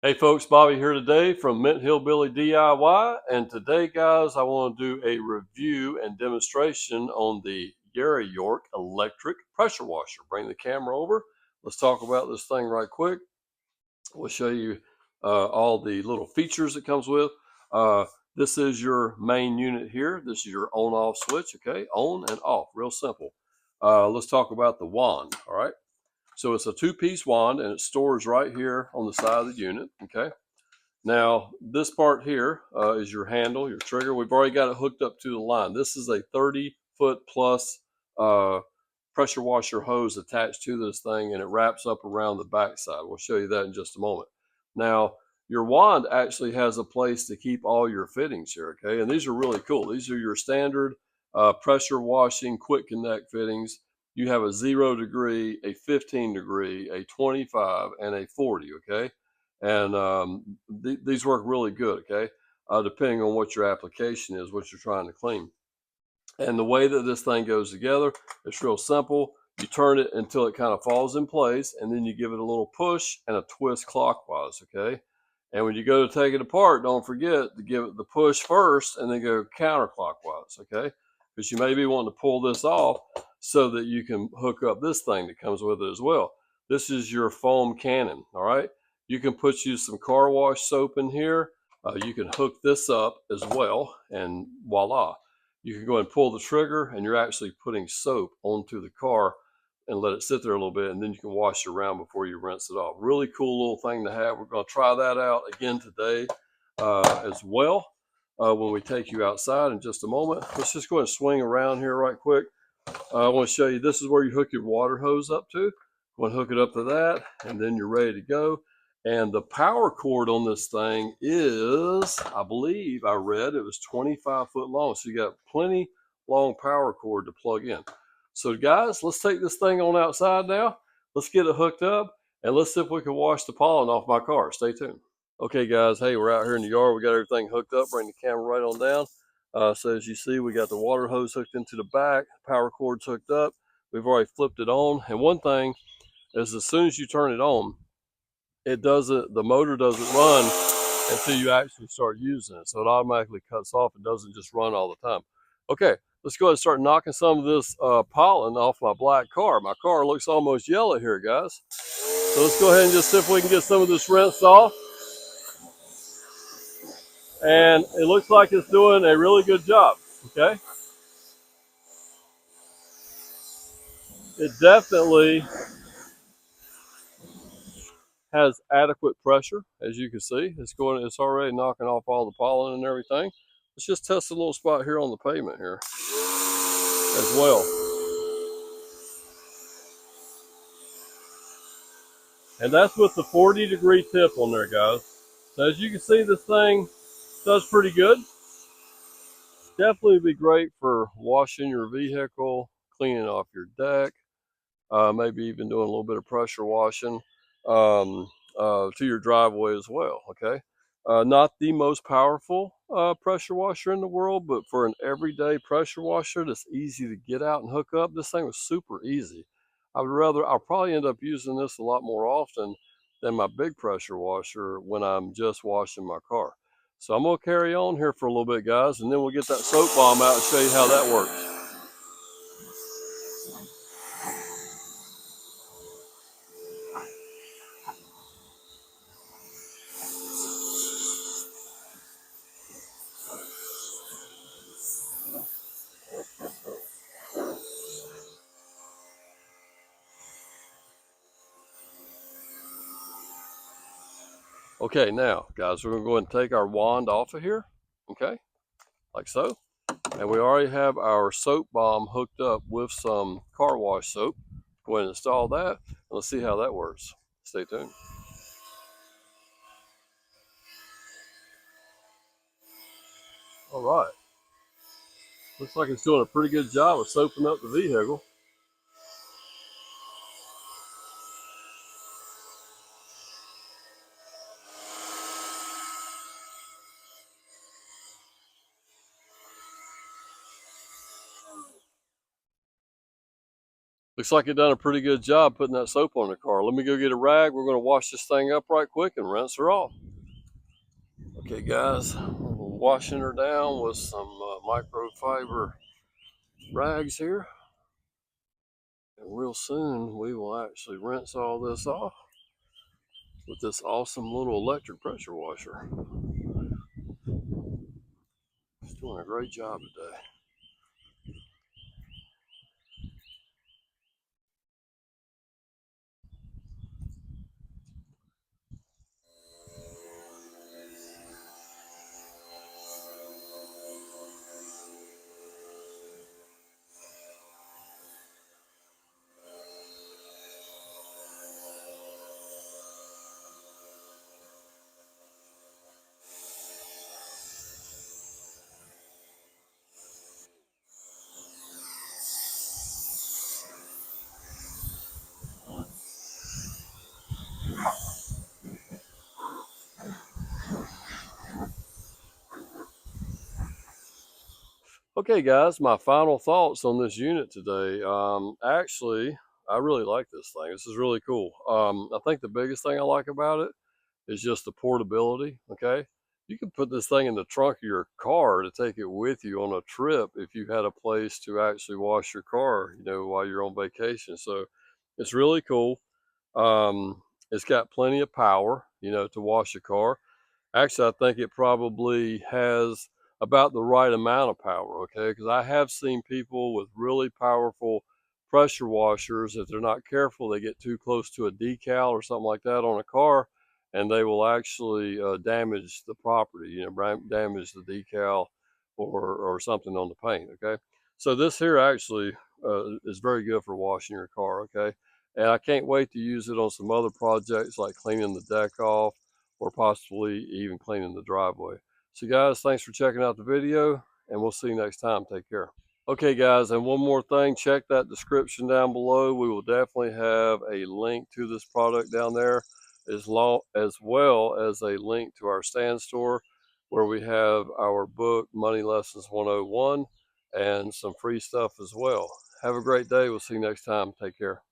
Hey folks, Bobby here today from MintHillBilly DIY, and today guys I want to do a review and demonstration on the YerYork Electric Pressure Washer. Bring the camera over. Let's talk about this thing right quick. We'll show you all the little features it comes with. This is your main unit here. This is your on-off switch, okay? On and off, real simple. Let's talk about the wand, all right? So it's a two-piece wand and it stores right here on the side of the unit, okay? Now, this part here is your handle, your trigger. We've already got it hooked up to the line. This is a 30-foot plus pressure washer hose attached to this thing, and it wraps up around the backside. We'll show you that in just a moment. Now, your wand actually has a place to keep all your fittings here, okay? And these are really cool. These are your standard pressure washing quick connect fittings. You have a 0 degree, a 15 degree, a 25, and a 40, okay? And these work really good, okay? Depending on what your application is, what you're trying to clean. And the way that this thing goes together, it's real simple. You turn it until it kind of falls in place, and then you give it a little push and a twist clockwise, okay? And when you go to take it apart, don't forget to give it the push first and then go counterclockwise, okay? Because you may be wanting to pull this off so that you can hook up this thing that comes with it as well. This is your foam cannon, all right? You can put you some car wash soap in here. You can hook this up as well, and voila. You can go and pull the trigger and you're actually putting soap onto the car and let it sit there a little bit, and then you can wash it around before you rinse it off. Really cool little thing to have. We're going to try that out again today as well when we take you outside in just a moment. Let's just go ahead and swing around here right quick. I want to show you, this is where you hook your water hose up to. Go and hook it up to that, and then you're ready to go. And the power cord on this thing is, I believe I read it was 25 foot long. So you got plenty long power cord to plug in. So guys, let's take this thing on outside now. Let's get it hooked up and let's see if we can wash the pollen off my car. Stay tuned. Okay guys, hey, we're out here in the yard. We got everything hooked up. Bring the camera right on down. So as you see, we got the water hose hooked into the back, power cord's hooked up. We've already flipped it on. And one thing is, as soon as you turn it on, the motor doesn't run until you actually start using it. So it automatically cuts off. It doesn't just run all the time. Okay, let's go ahead and start knocking some of this pollen off my black car. My car looks almost yellow here, guys. So let's go ahead and just see if we can get some of this rinsed off. And it looks like it's doing a really good job, okay? It definitely has adequate pressure, as you can see. It's already knocking off all the pollen and everything. Let's just test a little spot here on the pavement here as well. And that's with the 40-degree tip on there, guys. So as you can see, this thing does pretty good. Definitely be great for washing your vehicle, cleaning off your deck, maybe even doing a little bit of pressure washing to your driveway as well, okay? Not the most powerful pressure washer in the world, but for an everyday pressure washer that's easy to get out and hook up, this thing was super easy. I'll probably end up using this a lot more often than my big pressure washer when I'm just washing my car. So I'm gonna carry on here for a little bit, guys, and then we'll get that soap bomb out and show you how that works. Okay, now, guys, we're gonna go ahead and take our wand off of here, okay, like so. And we already have our soap bomb hooked up with some car wash soap. Go ahead and install that, and let's see how that works. Stay tuned. All right, looks like it's doing a pretty good job of soaping up the vehicle. Looks like it done a pretty good job putting that soap on the car. Let me go get a rag. We're going to wash this thing up right quick and rinse her off. Okay, guys, we're washing her down with some microfiber rags here. And real soon we will actually rinse all this off with this awesome little electric pressure washer. It's doing a great job today. Okay, guys, my final thoughts on this unit today. Actually, I really like this thing. This is really cool. I think the biggest thing I like about it is just the portability. Okay, you can put this thing in the trunk of your car to take it with you on a trip if you had a place to actually wash your car, while you're on vacation. So it's really cool. It's got plenty of power, to wash your car. Actually, I think it probably has about the right amount of power, okay? Because I have seen people with really powerful pressure washers, if they're not careful, they get too close to a decal or something like that on a car, and they will actually damage the property, damage the decal or something on the paint, okay? So this here actually is very good for washing your car, okay? And I can't wait to use it on some other projects like cleaning the deck off, or possibly even cleaning the driveway. So guys, thanks for checking out the video, and we'll see you next time. Take care. Okay guys, and one more thing, check that description down below. We will definitely have a link to this product down there, as well as a link to our stand store where we have our book, Money Lessons 101, and some free stuff as well. Have a great day. We'll see you next time. Take care.